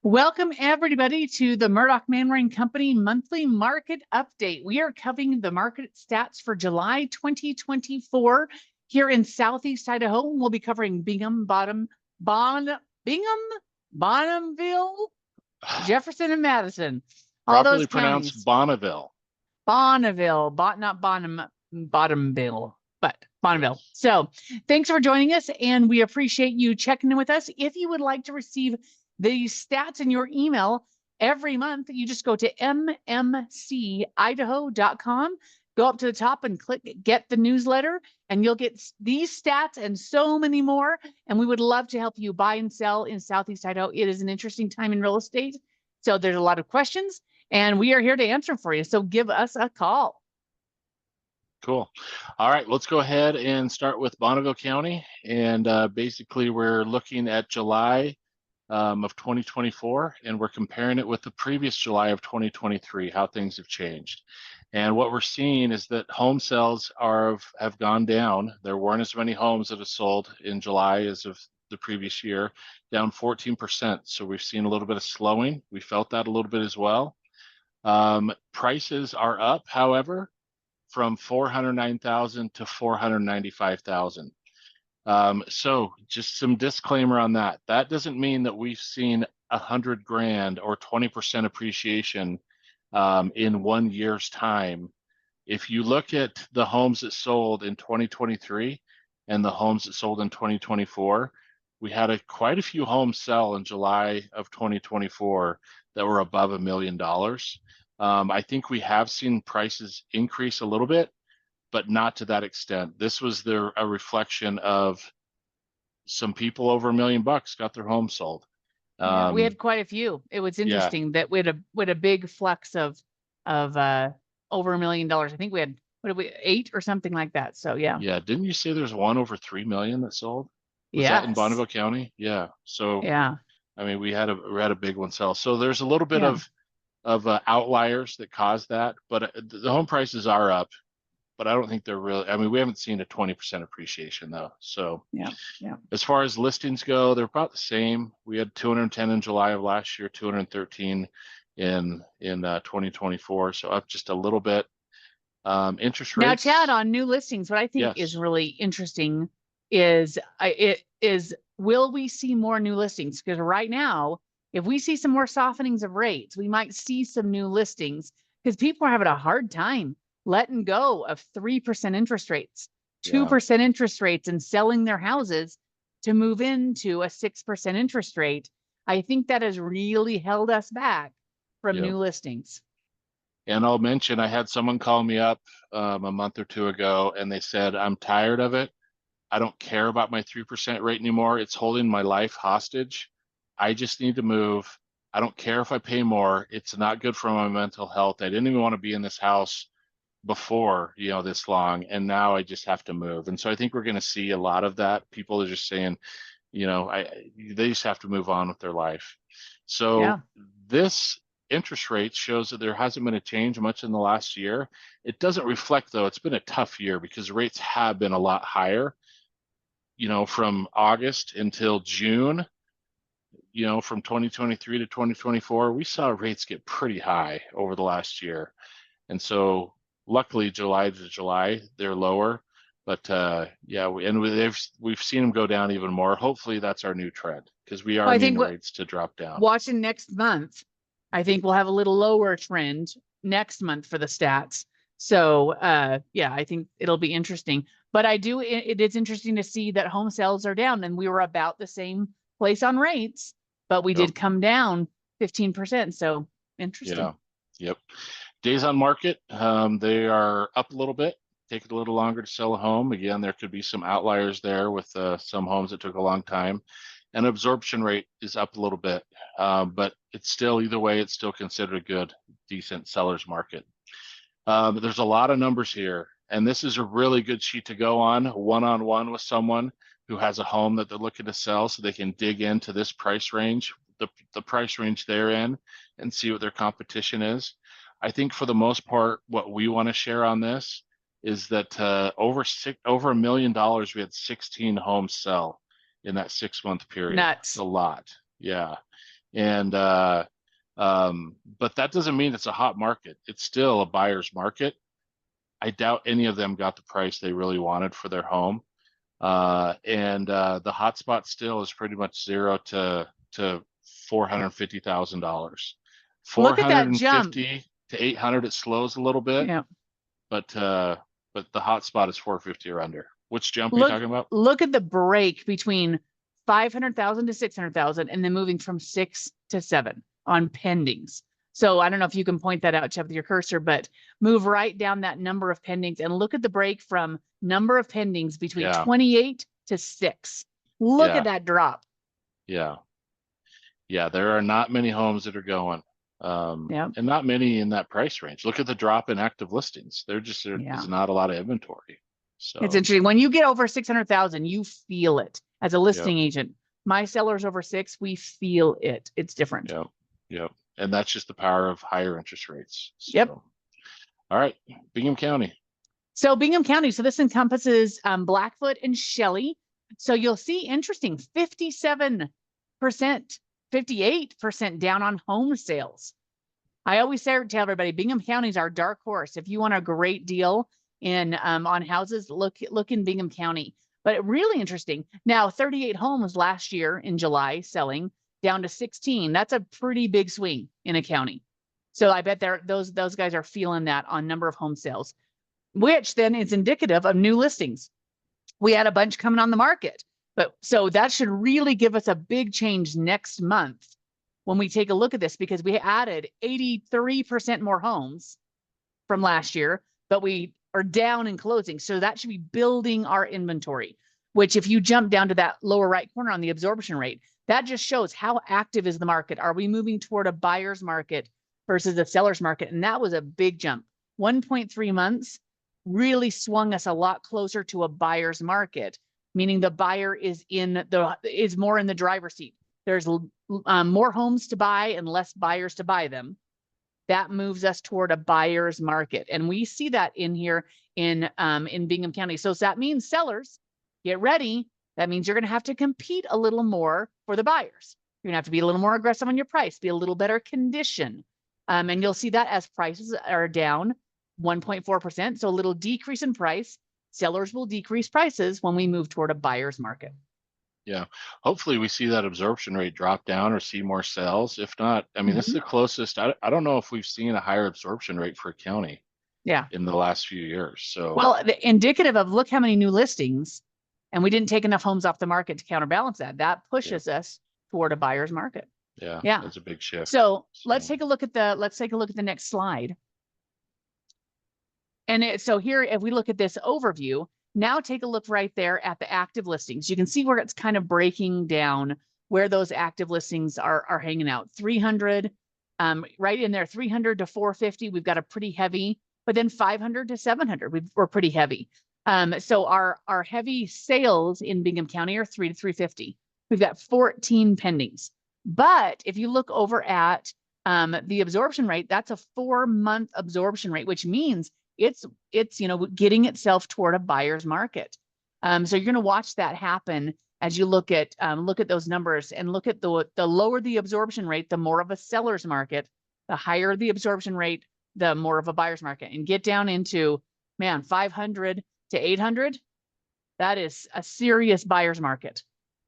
Welcome, everybody, to the Murdock Manwaring Company monthly market update. We are covering the market stats for July 2024 here in Southeast Idaho. We'll be covering Binghamville, Jefferson, and Madison. All Properly those pronounced counties. Bonneville. Bonneville, not Bottomville, but Bonneville. So thanks for joining us, and we appreciate you checking in with us. If you would like to receive these stats in your email every month, you just go to mmcidaho.com, go up to the top and click get the newsletter, and you'll get these stats and so many more. And we would love to help you buy and sell in Southeast Idaho. It is an interesting time in real estate. So there's a lot of questions, and we are here to answer them for you. So give us a call. Cool. All right, let's go ahead and start with Bonneville County. And basically, we're looking at July of 2024, and we're comparing it with the previous July of 2023, how things have changed. And what we're seeing is that home sales have gone down. There weren't as many homes that have sold in July as of the previous year, down 14%. So we've seen a little bit of slowing. We felt that a little bit as well. Prices are up, however, from 409,000 to 495,000. So just some disclaimer on that. That doesn't mean that we've seen $100,000 or 20% appreciation in 1 year's time. If you look at the homes that sold in 2023 and the homes that sold in 2024, we had quite a few homes sell in July of 2024 that were above $1 million. I think we have seen prices increase a little bit, but not to that extent. This was a reflection of some people over $1 million got their home sold. Yeah, we had quite a few. It was interesting that we had a big flux of over $1 million. I think we had, what did we, 8 or something like that. So yeah. Yeah, didn't you say there's one over 3 million that sold? Was that in Bonneville County? Yeah. So yeah, I mean, we had a big one sell. So there's a little bit of outliers that caused that, but the home prices are up. But I don't think they're really, I mean, we haven't seen a 20% appreciation though. So yeah. As far as listings go, they're about the same. We had 210 in July of last year, 213 in 2024. So up just a little bit. Interest rates. Now, Chad, on new listings, what I think is really interesting is will we see more new listings? Because right now, if we see some more softenings of rates, we might see some new listings because people are having a hard time letting go of 3% interest rates, 2% interest rates, and selling their houses to move into a 6% interest rate. I think that has really held us back from new listings. And I'll mention, I had someone call me up a month or two ago, and they said, I'm tired of it. I don't care about my 3% rate anymore. It's holding my life hostage. I just need to move. I don't care if I pay more. It's not good for my mental health. I didn't even want to be in this house before, this long, and now I just have to move. And so I think we're going to see a lot of that. People are just saying, they just have to move on with their life. So this interest rate shows that there hasn't been a change much in the last year. It doesn't reflect, though, it's been a tough year because rates have been a lot higher, from August until June, from 2023 to 2024, we saw rates get pretty high over the last year. And so luckily, July to July, they're lower. But we've seen them go down even more. Hopefully, that's our new trend because we are needing rates to drop down. Watching next month, I think we'll have a little lower trend next month for the stats. So, I think it'll be interesting. But it is interesting to see that home sales are down, and we were about the same place on rates, but we did come down 15%. So interesting. Yeah. Yep. Days on market, they are up a little bit, take it a little longer to sell a home. Again, there could be some outliers there with some homes that took a long time. And absorption rate is up a little bit, but it's still, either way, it's still considered a good, decent seller's market. There's a lot of numbers here, and this is a really good sheet to go on one-on-one with someone who has a home that they're looking to sell, so they can dig into this price range, the price range they're in, and see what their competition is. I think for the most part, what we want to share on this is that over $1 million, we had 16 homes sell in that 6-month period. Nuts. It's a lot. Yeah. And but that doesn't mean it's a hot market. It's still a buyer's market. I doubt any of them got the price they really wanted for their home. The hot spot still is pretty much 0 to $450,000. Look at that jump. 450 to 800, it slows a little bit. Yeah. But the hot spot is 450 or under. Which jump are you talking about? Look at the break between 500,000 to 600,000 and then moving from 6 to 7 on pendings. So I don't know if you can point that out, Jeff, with your cursor, but move right down that number of pendings and look at the break from number of pendings between 28 to 6. Look at that drop. Yeah. Yeah, there are not many homes that are going. And not many in that price range. Look at the drop in active listings. There's not a lot of inventory. So it's interesting. When you get over 600,000, you feel it as a listing agent. My sellers over 6, we feel it. It's different. Yep. And that's just the power of higher interest rates. So. All right, Bingham County. So Bingham County. So this encompasses Blackfoot and Shelley. So you'll see interesting 57%, 58% down on home sales. I always say to everybody, Bingham County is our dark horse. If you want a great deal in on houses, look in Bingham County. But really interesting. Now, 38 homes last year in July selling down to 16. That's a pretty big swing in a county. So I bet those guys are feeling that on number of home sales, which then is indicative of new listings. We had a bunch coming on the market, but so that should really give us a big change next month when we take a look at this, because we added 83% more homes from last year, but we are down in closing. So that should be building our inventory, which if you jump down to that lower right corner on the absorption rate, that just shows how active is the market. Are we moving toward a buyer's market versus a seller's market? And that was a big jump. 1.3 months really swung us a lot closer to a buyer's market, meaning the buyer is more in the driver's seat. There's more homes to buy and less buyers to buy them. That moves us toward a buyer's market. And we see that in here in Bingham County. So that means sellers, get ready. That means you're going to have to compete a little more for the buyers. You're going to have to be a little more aggressive on your price, be a little better condition. And you'll see that as prices are down 1.4%. So a little decrease in price. Sellers will decrease prices when we move toward a buyer's market. Yeah. Hopefully we see that absorption rate drop down or see more sales. If not, I mean, this is the closest. I don't know if we've seen a higher absorption rate for a county in the last few years. So, well, indicative of look how many new listings, and we didn't take enough homes off the market to counterbalance that. That pushes us toward a buyer's market. Yeah. That's a big shift. So let's take a look at the next slide. And so here, if we look at this overview, now take a look right there at the active listings. You can see where it's kind of breaking down where those active listings are hanging out. 300, right in there, 300 to 450. We've got a pretty heavy, but then 500 to 700, we're pretty heavy. So our heavy sales in Bingham County are 3 to 350. We've got 14 pendings. But if you look over at the absorption rate, that's a 4-month absorption rate, which means it's getting itself toward a buyer's market. So you're going to watch that happen as you look at those numbers and look at the lower the absorption rate, the more of a seller's market, the higher the absorption rate, the more of a buyer's market, and get down into 500 to 800. That is a serious buyer's market.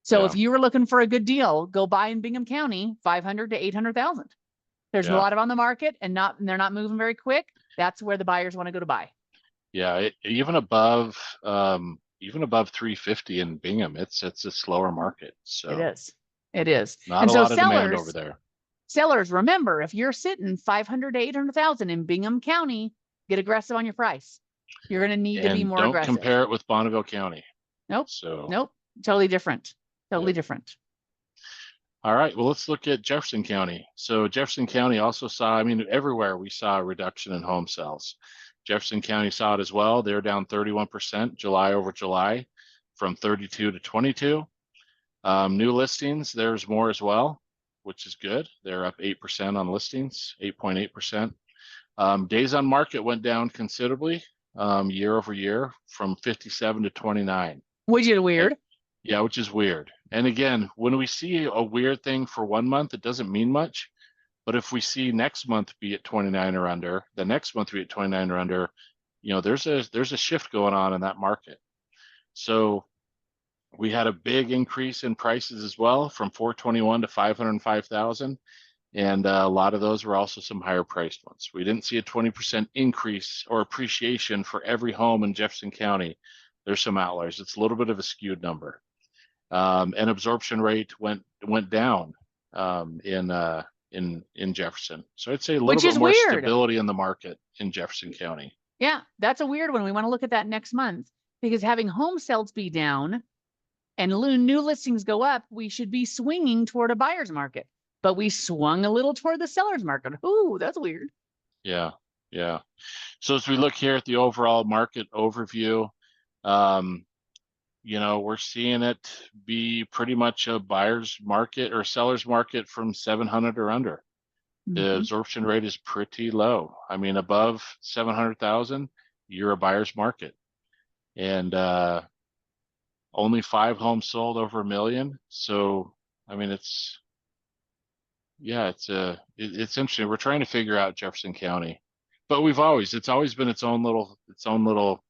So if you were looking for a good deal, go buy in Bingham County, 500 to 800,000. There's a lot of on the market and they're not moving very quick. That's where the buyers want to go to buy. Yeah, even above 350 in Bingham, it's a slower market. So it is. Not a lot of demand over there. Sellers, remember, if you're sitting 500 to 800,000 in Bingham County, get aggressive on your price. You're going to need to be more aggressive. Don't compare it with Bonneville County. Nope. Totally different. Different. All right, well, let's look at Jefferson County. So Jefferson County also saw, everywhere we saw a reduction in home sales. Jefferson County saw it as well. They're down 31% July over July from 32 to 22. New listings, there's more as well, which is good. They're up 8% on listings, 8.8%. Days on market went down considerably year over year from 57 to 29. Which is weird. Yeah, which is weird. And again, when we see a weird thing for 1 month, it doesn't mean much. But if we see next month be at 29 or under, the next month be at 29 or under, there's a shift going on in that market. So we had a big increase in prices as well, from 421 to 505,000. And a lot of those were also some higher priced ones. We didn't see a 20% increase or appreciation for every home in Jefferson County. There's some outliers. It's a little bit of a skewed number. And absorption rate went down in Jefferson. So I'd say a little Which bit is more weird. stability in the market in Jefferson County. Yeah, that's a weird one. We want to look at that next month, because having home sales be down and new listings go up, we should be swinging toward a buyer's market. But we swung a little toward the seller's market. Ooh, that's weird. Yeah, yeah. So as we look here at the overall market overview, we're seeing it be pretty much a buyer's market or seller's market from 700 or under. The absorption rate is pretty low. I mean, above 700,000, you're a buyer's market. And only 5 homes sold over $1 million. So, I mean, it's interesting. We're trying to figure out Jefferson County, but it's always been its own little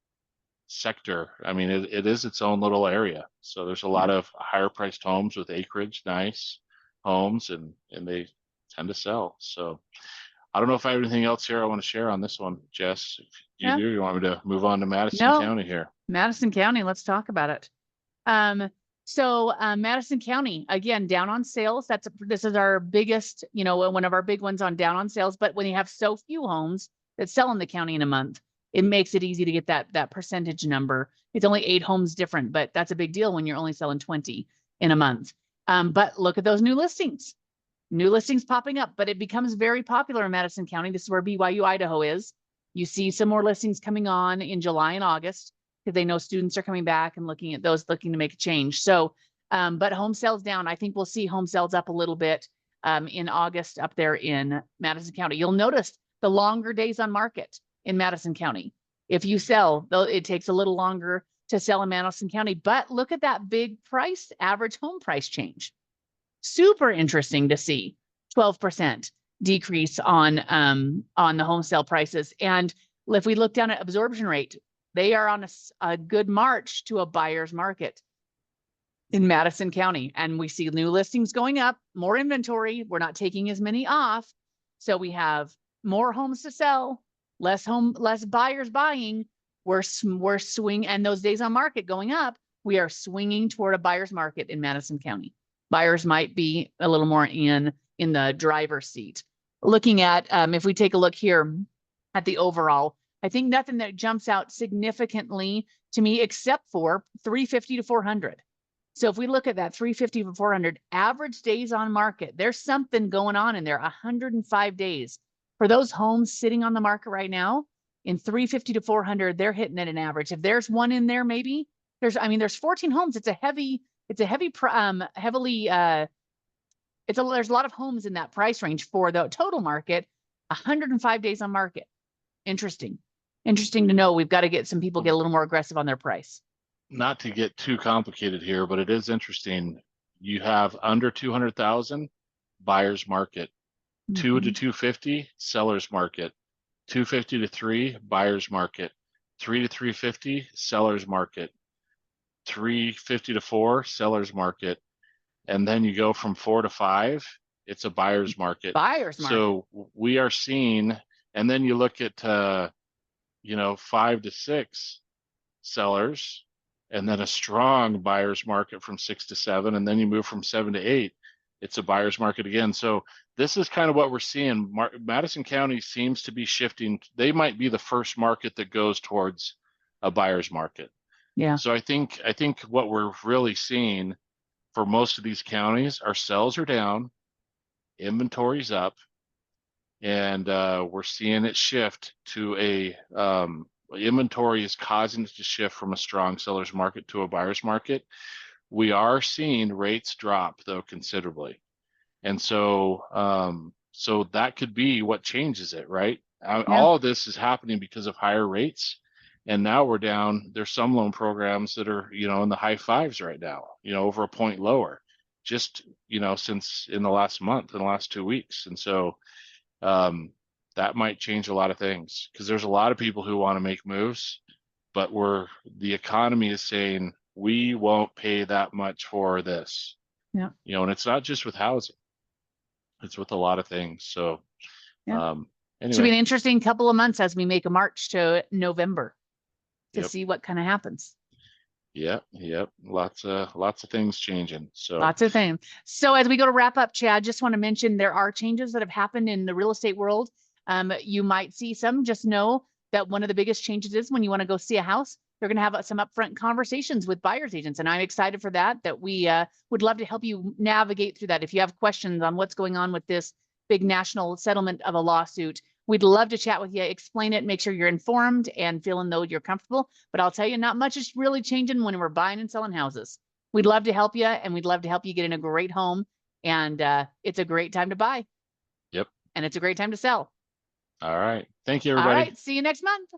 sector. I mean, it is its own little area. So there's a lot of higher priced homes with acreage, nice homes, and they tend to sell. So I don't know if I have anything else here I want to share on this one, Jess. If you do, you want me to move on to Madison County here? Madison County, let's talk about it. So Madison County, again, down on sales. This is our biggest, one of our big ones on down on sales. But when you have so few homes that sell in the county in a month, it makes it easy to get that percentage number. It's only 8 homes different, but that's a big deal when you're only selling 20 in a month. But look at those new listings popping up, but it becomes very popular in Madison County. This is where BYU Idaho is. You see some more listings coming on in July and August, because they know students are coming back and looking at those looking to make a change. So, but home sales down. I think we'll see home sales up a little bit in August up there in Madison County. You'll notice the longer days on market in Madison County. If you sell, though, it takes a little longer to sell in Madison County. But look at that big average home price change. Super interesting to see 12% decrease on the home sale prices. And if we look down at absorption rate, they are on a good march to a buyer's market in Madison County. And we see new listings going up, more inventory. We're not taking as many off. So we have more homes to sell, less buyers buying. We're swinging, and those days on market going up, we are swinging toward a buyer's market in Madison County. Buyers might be a little more in the driver's seat. Looking at, if we take a look here at the overall, I think nothing that jumps out significantly to me except for 350 to 400. So if we look at that 350 to 400 average days on market, there's something going on in there. 105 days for those homes sitting on the market right now in 350 to 400, they're hitting at an average. If there's one in there, maybe there's 14 homes. There's a lot of homes in that price range for the total market. 105 days on market. Interesting to know. We've got to get some people get a little more aggressive on their price. Not to get too complicated here, but it is interesting. You have under 200,000 buyer's market, 2 to 250 seller's market, 250 to 3 buyer's market, 3 to 350 seller's market, 350 to 4 seller's market, and then you go from 4 to 5, it's a buyer's market. So we are seeing, and then you look at 5 to 6 sellers, and then a strong buyer's market from 6 to 7, and then you move from 7 to 8, it's a buyer's market again. So this is kind of what we're seeing. Madison County seems to be shifting. They might be the first market that goes towards a buyer's market. Yeah. So I think what we're really seeing for most of these counties, our sales are down, inventory's up, and we're seeing it shift to inventory is causing it to shift from a strong seller's market to a buyer's market. We are seeing rates drop though considerably, and so that could be what changes it, right? All of this is happening because of higher rates, And now we're down, there's some loan programs that are, in the high fives right now, over a point lower, just, since in the last month, in the last 2 weeks. And so that might change a lot of things, because there's a lot of people who want to make moves, but the economy is saying, we won't pay that much for this. Yeah. And it's not just with housing, it's with a lot of things. So yeah. Anyway. Should be an interesting couple of months as we make a March to November to Yep. see what kind of happens. Yep. Lots of things changing. So lots of things. So as we go to wrap up, Chad, just want to mention there are changes that have happened in the real estate world. You might see some. Just know that one of the biggest changes is when you want to go see a house, they're going to have some upfront conversations with buyer's agents, and I'm excited for that. That we would love to help you navigate through that. If you have questions on what's going on with this big national settlement of a lawsuit, we'd love to chat with you, explain it, make sure you're informed and feeling though you're comfortable. But I'll tell you, not much is really changing when we're buying and selling houses. We'd love to help you, and we'd love to help you get in a great home. And it's a great time to buy. Yep. And it's a great time to sell. All right. Thank you, everybody. All right. See you next month.